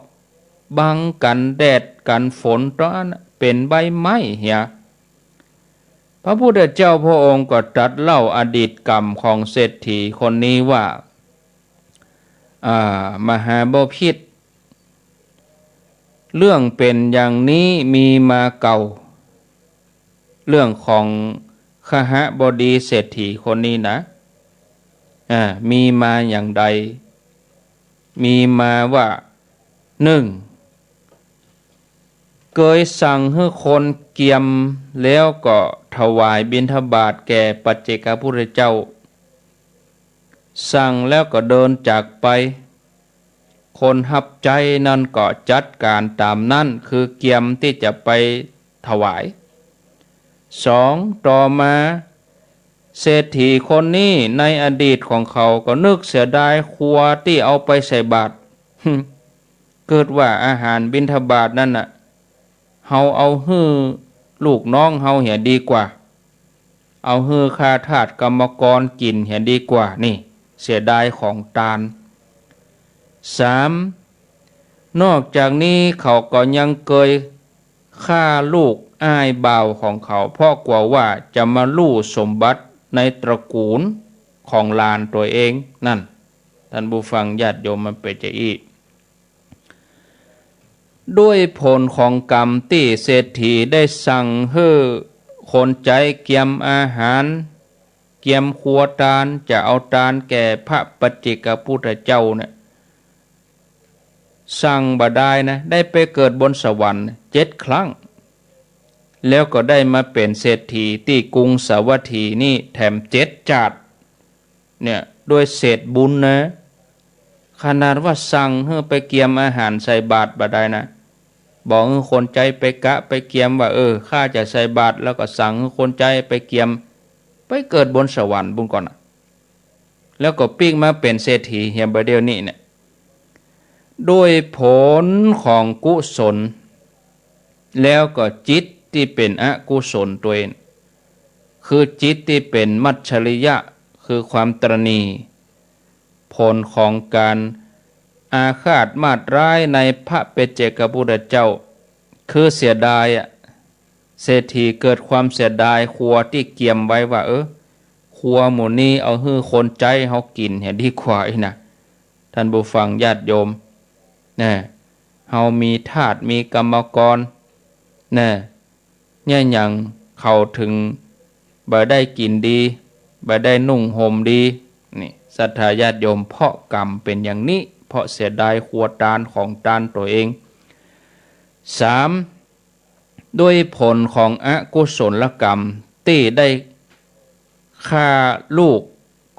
บังกันแดดกันฝนตอนเป็นใบไม้เหียพระพุทธเจ้าพระองค์ก็ตรัสเล่าอดีตกรรมของเศรษฐีคนนี้ว่ามหาบพิตรเรื่องเป็นอย่างนี้มีมาเก่าเรื่องของขหบดีเศรษฐีคนนี้นะมีมาอย่างใดมีมาว่าหนึ่งเคยสั่งให้คนเกียมแล้วก็ถวายบิณฑบาตแก่ปัจเจกพุทธเจ้าสั่งแล้วก็เดินจากไปคนหับใจนั่นก็จัดการตามนั้นคือเกียมที่จะไปถวายสองต่อมาเศรษฐีคนนี้ในอดีตของเขาก็นึกเสียดายครัวที่เอาไปใส่บาตร เกิดว่าอาหารบิณฑบาตนั่นน่ะเฮาเอาฮื้อลูกน้องเฮาเหียดีกว่าเอาฮื้อข้าทาสกรรมกรกินเหียดีกว่านี่เสียดายของทานสามนอกจากนี้เขาก็ยังเคยฆ่าลูกอ้ายบ่าวของเขาเพราะกลัวว่าจะมาลู่สมบัติในตระกูลของหลานตัวเองนั่นท่านผู้ฟังญาติโยมมันเป็นจะอีด้วยผลของกรรมที่เศรษฐีได้สั่งให้คนใจเกียมอาหารเกียมครัวทานจะเอาทานแก่พระปัจเจกพุทธเจ้าเนี่ยสั่งบ่ได้นะได้ไปเกิดบนสวรรค์7 ครั้งแล้วก็ได้มาเป็นเศรษฐีที่กรุงสาวัตถีนี่แถม7 จาดเนี่ยด้วยเศษบุญนะขนาดว่าสั่งให้ไปเกียมอาหารใส่บาตรบ่ได้นะบอกให้คนใจไปกะไปเกียมว่าข้าจะใส่บาตรแล้วก็สั่งให้คนใจไปเกียมไปเกิดบนสวรรค์บุญก่อนนะแล้วก็ปิ้งมาเป็นเศรษฐีเฮียบเดียวนี้เนี่ยด้วยผลของกุศลแล้วก็จิตที่เป็นอกุศลตัวเองคือจิตที่เป็นมัจฉริยะคือความตระหนี่ผลของการอาฆาตมาตร้ายในพระปัจเจกพุทธเจ้าคือเสียดายเศรษฐีเกิดความเสียดายครัวที่เกียมไว้ว่าครัวหมู่นี้เอาฮื้อคนใจเฮากินเห็นดีกว่านะท่านผู้ฟังญาติโยมนะเฮามีทาสมีกรรมกรนะเนี่ยอย่างเขาถึงบ่ได้กินดีบ่ได้นุ่งห่มดีนี่ศรัทธาญาติโยมเพราะกรรมเป็นอย่างนี้เพราะเสียดายครัวทานของทานตัวเอง3ด้วยผลของอกุศลกรรมที่ได้ฆ่าลูก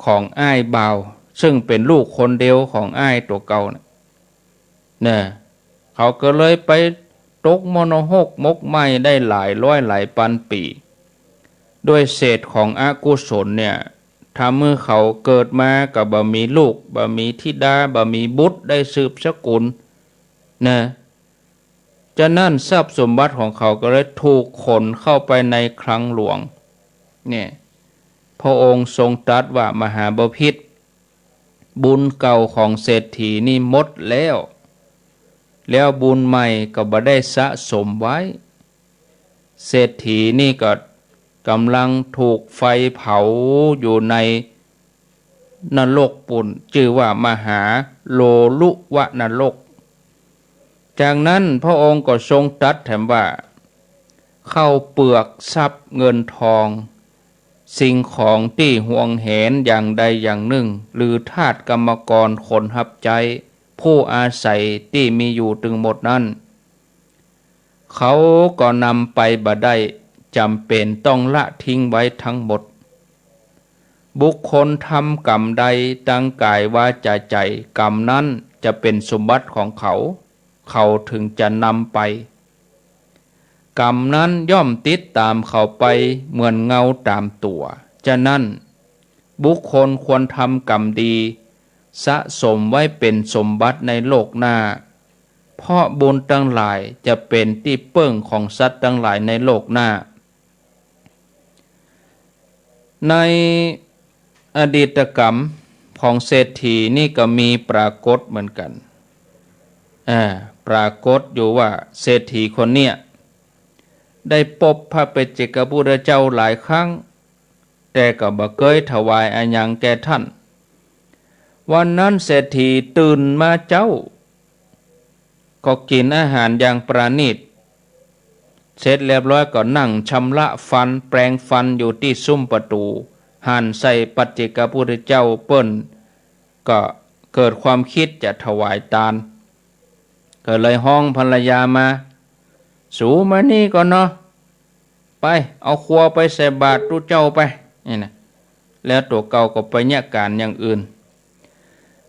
ของอ้ายบ่าวซึ่งเป็นลูกคนเดียวของอ้ายตัวเก่าเนี่ยเขาก็เลยไปตกมโนหกมกไหม้ได้หลายร้อยหลายพันปีด้วยเศษของอกุศลเนี่ยถ้าเมื่อเขาเกิดมาก็บ่มีลูกบ่มีธิดาบ่มีบุตรได้สืบสกุลนะจะนั่นทรัพย์สมบัติของเขาก็เลยถูกขนเข้าไปในคลังหลวงเนี่ยพระองค์ทรงตรัสว่ามหาบพิตรบุญเก่าของเศรษฐีนี่หมดแล้วบุญใหม่ก็บ่ได้สะสมไว้เศรษฐีนี่ก็กำลังถูกไฟเผาอยู่ในนรกปุ่นชื่อว่ามหาโลลุวะนรกจากนั้นพระองค์ก็ทรงตรัสแถมว่าเข้าเปลือกทรัพย์เงินทองสิ่งของที่ห่วงแหนอย่างใดอย่างหนึ่งหรือทาสกรรมกรคนหับใจผู้อาศัยที่มีอยู่ถึงหมดนั้นเขาก็นำไปบ่ได้จำเป็นต้องละทิ้งไว้ทั้งหมดบุคคลทำกรรมใดตั้งกายวาจาใจกรรมนั้นจะเป็นสมบัติของเขาถึงจะนำไปกรรมนั้นย่อมติดตามเขาไปเหมือนเงาตามตัวฉะนั้นบุคคลควรทำกรรมดีสะสมไว้เป็นสมบัติในโลกหน้าเพราะบุญทั้งหลายจะเป็นที่เปิ้งของสัตว์ทั้งหลายในโลกหน้า ในอดีตกรรมของเศรษฐีนี่ก็มีปรากฏเหมือนกันปรากฏอยู่ว่าเศรษฐีคนเนี้ยได้พบพระปัจเจกพุทธเจ้าหลายครั้งแต่ก็บ่เคยถวายอาหยังแก่ท่านวันนั้นเศรษฐีตื่นมาเจ้าก็กินอาหารอย่างประณีตเสร็จเรียบร้อยก็นั่งชำระฟันแปรงฟันอยู่ที่ซุ้มประตูหันใส่ปัจเจกพุทธเจ้าเปิ้นก็เกิดความคิดจะถวายทานก็เลยห้องภรรยามาสูมานี่ก่อนเนาะไปเอาครัวไปใส่บาตรตู้เจ้าไปนี่นะแล้วตัวเก่าก็ไปเนี่ยการอย่างอื่น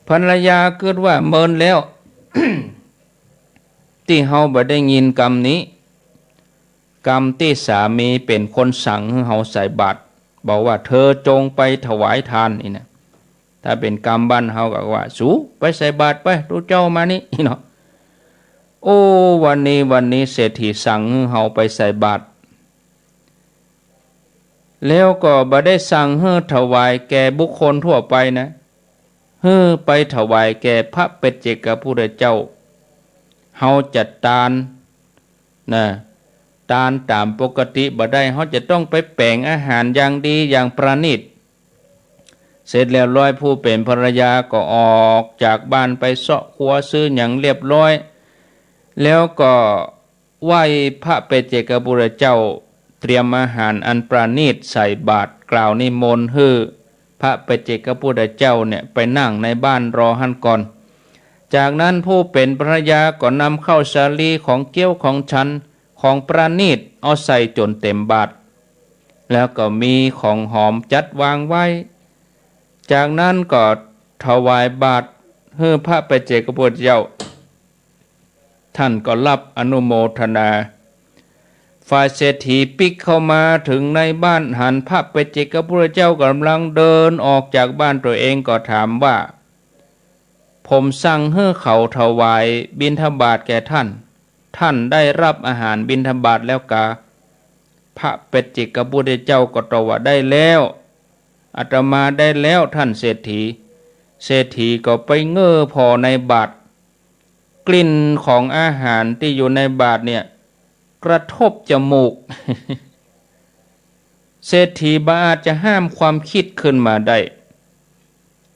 ภรรยาเกิดว่าเมินแล้ว ที่เฮาบ่ได้ยินกรรมนี้กรรมที่สามีเป็นคนสั่งให้เฮาใส่บาตรบอกว่าเธอจงไปถวายทานนี่นะถ้าเป็นกรรมบ้านเฮาก็ว่าสูไปใส่บาตรไปตู้เจ้ามานี่เนาะโอ้วันนี้เศรษฐีสั่งให้เฮาไปใส่บาตรแล้วก็บ่ได้สั่งให้ถวายแก่บุคคลทั่วไปนะให้ไปถวายแก่พระปัจเจกพุทธเจ้าเฮาจัดทานนะทานตามปกติบ่ได้เฮาจะต้องไปแปลงอาหารอย่างดีอย่างประณีตเสร็จแล้วร้อยผู้เป็นภรรยาก็ออกจากบ้านไปเสาะครัวซื้อหยังเรียบร้อยแล้วก็ไหว้พระปัจเจกพุทธเจ้าเตรียมอาหารอันประณีตใส่บาตรกล่าวนิมนต์ให้พระปัจเจกพุทธเจ้าเนี่ยไปนั่งในบ้านรอหั่นก่อนจากนั้นผู้เป็นภรรยาก็นำข้าวสาลีของเกี้ยวของฉันของประณีตเอาใส่จนเต็มบาตรแล้วก็มีของหอมจัดวางไว้จากนั้นก็ถวายบาตรให้พระปัจเจกพุทธเจ้าท่านก็รับอนุโมทนาฝ่ายเศรษฐีปิกเข้ามาถึงในบ้านหันพระปัจเจกพุทธเจ้ากำลังเดินออกจากบ้านตัวเองก็ถามว่าผมสั่งให้เขาถวายบิณฑบาตแก่ท่านได้รับอาหารบิณฑบาตแล้วกาพระปัจเจกพุทธเจ้าก็ตอบว่าได้แล้วอาตมาได้แล้วท่านเศรษฐีก็ไปเง้อพอในบาตรกลิ่นของอาหารที่อยู่ในบาตรเนี่ยกระทบจมูก เศรษฐีบาอาจจะห้ามความคิดขึ้นมาได้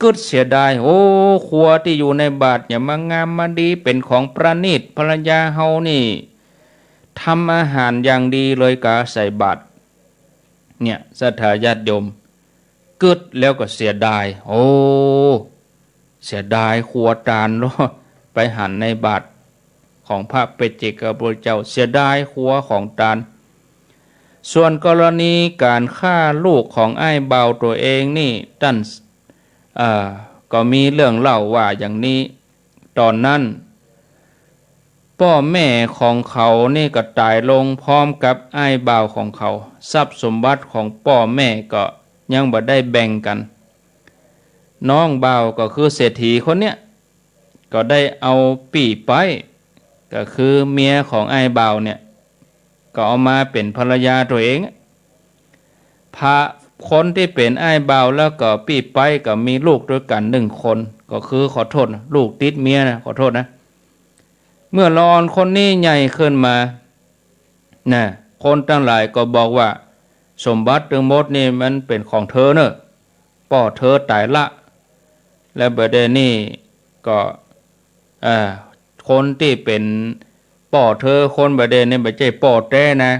กึดเสียดายโอ้ครัวที่อยู่ในบาตรเนี่ยมางามมาดีเป็นของประณีตภรรยาเฮานี่ทำอาหารอย่างดีเลยกะใส่บาตรเนี่ยศรัทธาญาติโยมกึดแล้วก็เสียดายโอ้เสียดายครัวตาลเนาะไปหั่นในบาตรของพระปัจเจกพุทธเจ้าเสียดายครัวของตาลส่วนกรณีการฆ่าลูกของไอ้เบาตัวเองนี่ท่านก็มีเรื่องเล่าว่าอย่างนี้ตอนนั้นพ่อแม่ของเขานี่ก็ตายลงพร้อมกับไอ้บ่าวของเขาทรัพย์สมบัติของพ่อแม่ก็ยังบ่ได้แบ่งกันน้องบ่าวก็คือเศรษฐีคนเนี้ยก็ได้เอาปี่ไปก็คือเมียของไอ้บ่าวเนี่ยก็เอามาเป็นภรรยาตัวเองพระคนที่เป็นไอ้บ่าวแล้วก็ปี่ไปก็มีลูกด้วยกัน1 คนก็คือขอโทษลูกติดเมียนะขอโทษนะเมื่อรอนคนนี้ใหญ่ขึ้นมานะคนทั้งหลายก็บอกว่าสมบัติทั้งหมดนี่มันเป็นของเธอเนอะพ่อเธอตายละและบัดเดี๋ยวนี้ก็คนที่เป็นพ่อเธอคนบัดเดี๋ยวนี้ไม่ใช่พ่อแท้นะ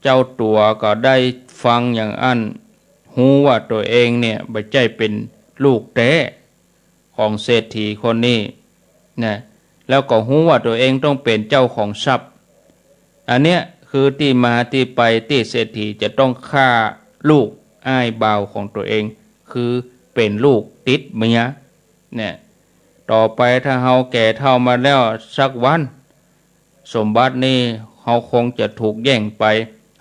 เจ้าตัวก็ได้ฟังอย่างอันหูว่าตัวเองเนี่ยไม่ใช่เป็นลูกแท้ของเศรษฐีคนนี้นะแล้วก็หูว่าตัวเองต้องเป็นเจ้าของทรัพย์อันเนี้ยคือที่มาที่ไปที่เศรษฐีจะต้องฆ่าลูกอ้ายบ่าวของตัวเองคือเป็นลูกติดเมียเนี่ยต่อไปถ้าเฮาแก่เฒ่ามาแล้วสักวันสมบัตินี้เฮาคงจะถูกแย่งไป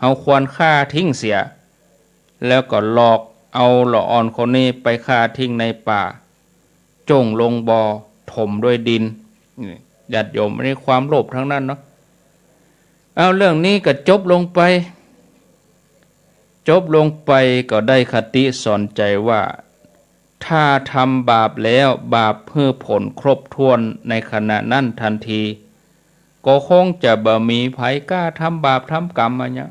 เฮาควรฆ่าทิ้งเสียแล้วก็หลอกเอาละอ่อนคนนี้ไปฆ่าทิ้งในป่าจงลงบ่อถมด้วยดินญาติโยมไม่ได้ความโลภทั้งนั้นเนาะเอาเรื่องนี้ก็จบลงไป จบลงไปก็ได้คติสอนใจว่าถ้าทำบาปแล้วบาปเพื่อผลครบถ้วนในขณะนั้นทันทีก็คงจะบ่มีไผกล้าทำบาปทำกรรมอะไรเนี่ย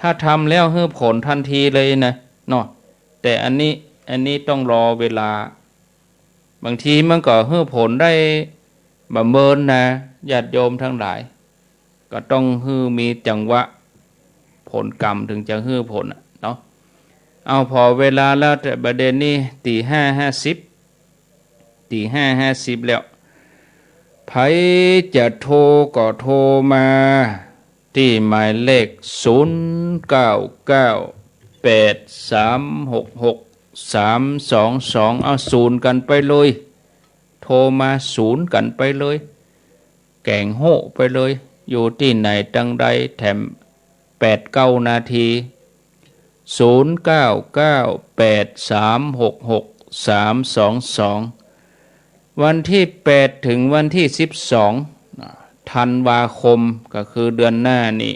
ถ้าทำแล้วเพื่อผลทันทีเลยนะเนาะแต่อันนี้ต้องรอเวลาบางทีมันก็เพื่อผลได้บ่เมินนะญาติโยมทั้งหลายก็ต้องฮือมีจังหวะผลกรรมถึงจะฮือผลเนาะเอาพอเวลาแล้วแต่ประเด็นนี้ตี 5:50แล้วไผจะโทรก็โทรมาที่หมายเลข0998366322เอาศูนย์กันไปเลยโทรมาศูนย์กันไปเลยแก่งโหไปเลยอยู่ที่ไหนจังใดแถม8-9 นาที0998366322วันที่8ถึงวันที่12ธันวาคมก็คือเดือนหน้านี้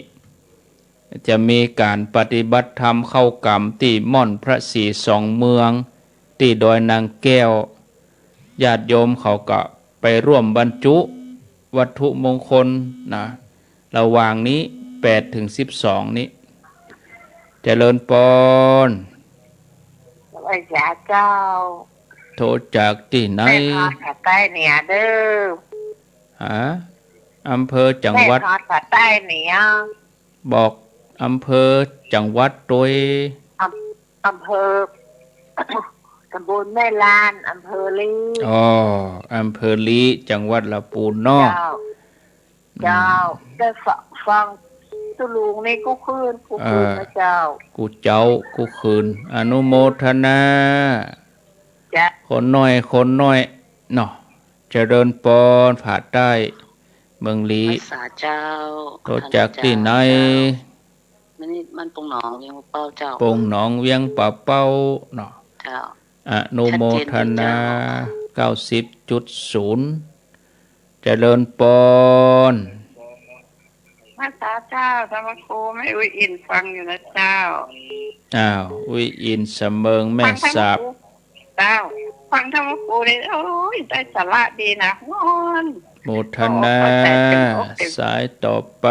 จะมีการปฏิบัติธรรมเข้ากรรมที่ม่อนพระศรีสองเมืองที่ดอยนางแก้วญาติโยมเขาก็ไปร่วมบรรจุวัตถุมงคลนะระหว่างนี้8ถึง12นี้เจริญปอนไอ้จ๋าเจ้าโทรจากที่ไหนแม่ทอดผัดใต้เหนียเด้ออำเภอจังหวัดแม่ทอดผัดใต้เหนียบอกอำเภอจังหวัดโดยอำเภอตำบลแม่ลานอำเภอลีอำเภอลีจังหวัดลำพูนเนาะเจ้าได้ฟังตุลุงนี่กูคืนนะเจ้ากูคืนอนุโมทนาคนน้อยเนาะเจริญปอนผาใต้เมืองลีสาเจ้าโทรจากที่ไหนมันปงหนองเวียงเป้าเจ้าปงหนองเวียงป่าเป้าเนาะเจ้าอนุโมทนา90.0เจริญปอนภาษาเจ้าธรรมครูไม่อุ้ยอินฟังอยู่นะเจ้าอุ้ยอินเสมิงแม่สาบเจ้าฟังธรรมครูนี่โอ้ยได้สาระดีนะมอนโมทนาสายต่อไป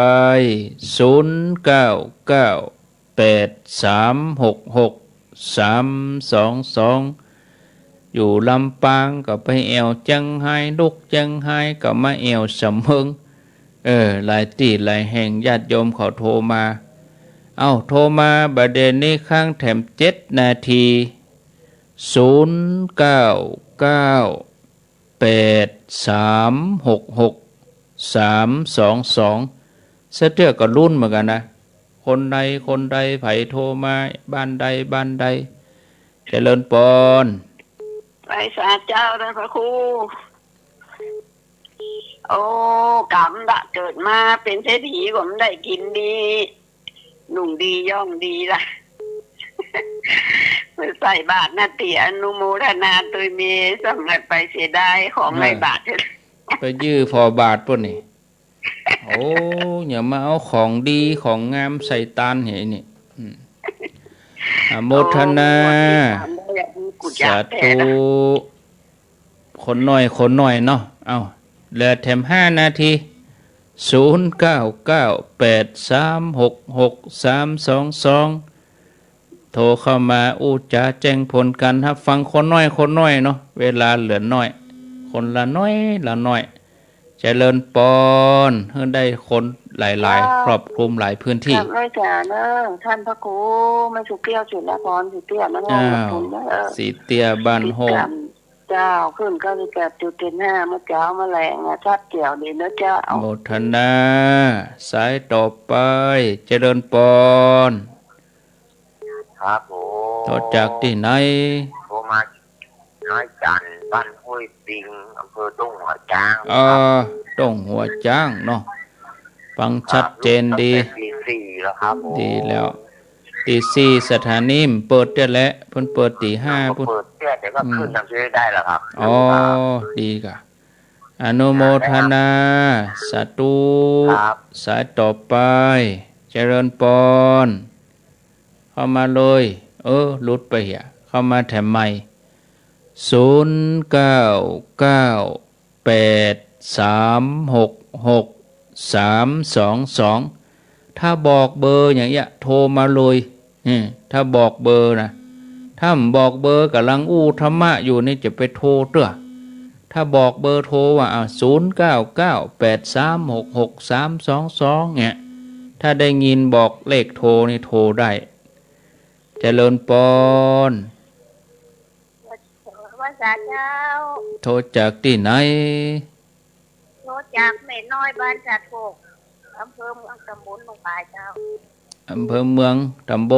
0998366322อยู่ลำปางก็ไปแอวจังไห้ลูกจังไห้ก็มาแอวเสมิงหลายที่หลายแห่งญาติโยมเขาโทรมาโทรมาบัดเดนนี้ข้างแถม7 นาที0998366322เสื้อก็รุ่นเหมือนกันนะคนใดไผโทรมาบ้านใดเจริญปอนไปสาเจ้าได้พระครูโอ้กรรมละเกิดมาเป็นเศรษฐีผมได้กินดีหนุ่มดีย่องดีละใส่บาทนาเตียอนุโมทนาตัวมีสำหรับไปเสียได้ของในบาทไปยื้อพอบาทปุ่นนี่โอ้อย่ามาเอาของดีของงามใส่ตานเห็นนี่โมทนาสาธุคนน้อยเนาะเหลือแถม5 นาที0998366322โทรเข้ามาจะแจ้งผลกันครับฟังคนน้อยเนาะเวลาเหลือน้อยคนละน้อยเจริญปอนเพื่อได้คนหลายๆครอบคลุมหลายพื้นที่ครับไม่จ่าเนอะท่านพระครูไม่สุเกี้ยวจุดละพรสุเกี้ยวมันสีเตียบ้านโฮมเจ้าขึ้น98.5เมื่อเช้ามาแรงชัดเกี่ยวดีนะเจ้าโมทนาสายต่อไปเจริญปอนครับผมโทรจากที่ไหนโทรมาน้อยจันบ้านห้วยปิงอำเภอตุ้งหัวจ้างตุ้งหัวจ้างเนาะฟังชัดเจนดีตี 4แล้วครับดีแล้วตี 4สถานีเปิดได้แล้วเพิ่นเปิดตี 5เปิดเดี๋ยวก็ขึ้นทางชื่อได้แล้วครับดีกะอนุโมทนาสาธุสายต่อไปเจริญปอน เข้ามาเลยหลุดไปอ่ะเข้ามาแถมใหม่0998366322ถ้าบอกเบอร์อย่างเงี้ยโทรมาเลยถ้าบอกเบอร์นะถ้าบอกเบอร์กำลังอู้ธรรมะอยู่นี่จะไปโทรเต้อถ้าบอกเบอร์โทรว่า0998366322เนี่ยถ้าได้ยินบอกเลขโทรนี่โทรได้เจริญปอนว่าสาเจ้าโทรจากที่ไหนโทรจากแม่น้อยบ้านจัดโกอำเภอเมืองตำบลหนองปลายเจ้าอำเภอเมืองตำบ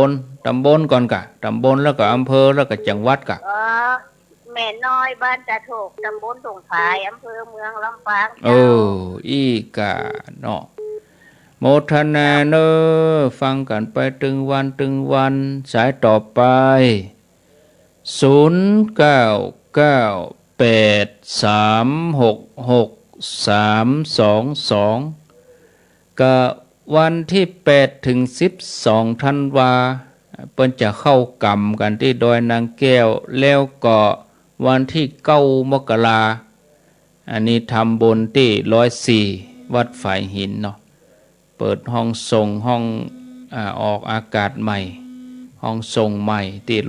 ลก่อนกะตำบลแล้วก็อำเภอแล้วก็จังหวัดกะแม่น้อยบ้านจัดโกตำบลหนองปลายอำเภอเมืองลำปางอีกะเนาะโมทนาเนอฟังกันไปตึงวันสายต่อไป0998366322ก็วันที่8ถึง12ธันวาเปิ้นจะเข้ากรรมกันที่ดอยนางแก้วแล้วก็วันที่9มกราอันนี้ทำบุญที่104วัดฝ่ายหินเนาะเปิดห้องส่งห้องออกอากาศใหม่ห้องส่งใหม่ที่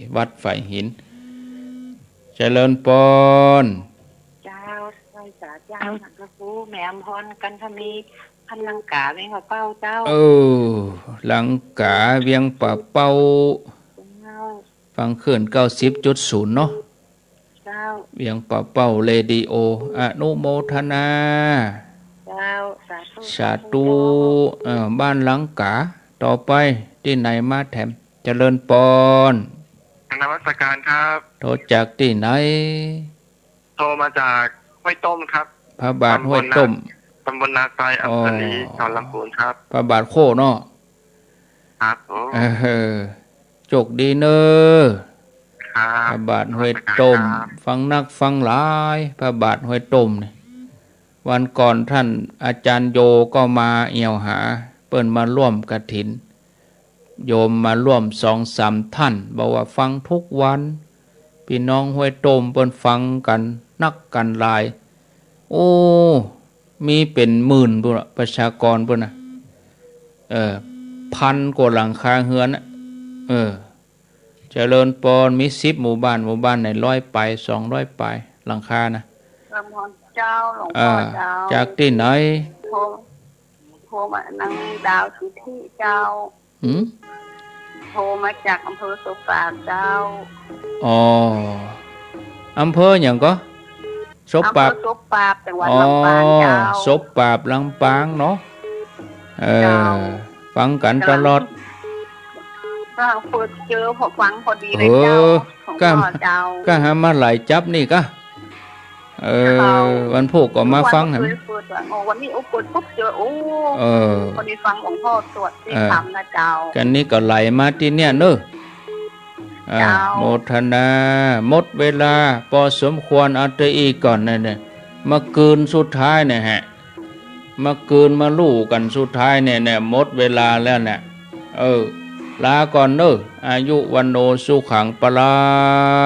104วัดฝ่ายหินเจริญปอนเจ้าไว้สาเจ้าสังฆคูแม่อำพรกันทมีพันลังกาเวียงป่าเป้าเจ้าลังกาเวียงป่าเป้าฟังขึ้น90.0เนาะเจ้าเวียงป่าเป้าเรดิโออนุโมทนาเจ้าสาธุบ้านลังกาต่อไปที่ไหนมาแถมเจริญปอนนมัสการครับโทรจากที่ไหนโทรมาจากห้วยต้มครับพระบาทห้วยต้มตำบลนาไซอำเภอลีจังหวัดลำพูนครับพระบาทโคเนาะครับโชคดีเนอพระบาทห้วยต้มฟังนักฟังหลายพระบาทห้วยต้มเนี่ยวันก่อนท่านอาจารย์โยก็มาเอี่ยวหาเปิ้นมาร่วมกฐินโยมมาร่วม2-3ท่านบอกว่าฟังทุกวันพี่น้องห้วยต้มเปิ้นฟังกันนักกันหลายมีเป็นหมื่นพุ่นประชากรพุ่นน่ะ1,000 กว่าหลังคาเฮือนเจริญปอนมี10หมู่บ้านใน100ไป200ไปหลังคานะเจ้าหลวงพ่อเจ้าจากที่ไหนโทรมานั่งดาวสุธิเจ้าโทรมาจากอำเภอศพปราบเจ้าอำเภออย่างก็ศพปราบจังหวัดลำปางเจ้าศพปราบลำปางเนาะฟังกันตลอดก็เปิดเจอพอฟังพอดีเลยเจ้าของพ่อเจ้าก็หามาหลายจับนี่ก็วันพุธก็มาฟังวันนี้เปิดปุ๊บเจอวันนี้ฟังหลวงพ่อสวดที่ทำนะเจ้ากันนี้ก็ไหลมาที่เนี่ยเนอะโมทนาหมดเวลาพอสมควรเอาตัวอีกก่อนเนี่ยมาคืนสุดท้ายเนี่ยฮะมาคืนมาลู่กันสุดท้ายเนี่ยหมดเวลาแล้วเนี่ยลาก่อนเนอะอายุวันโนสุขังปลา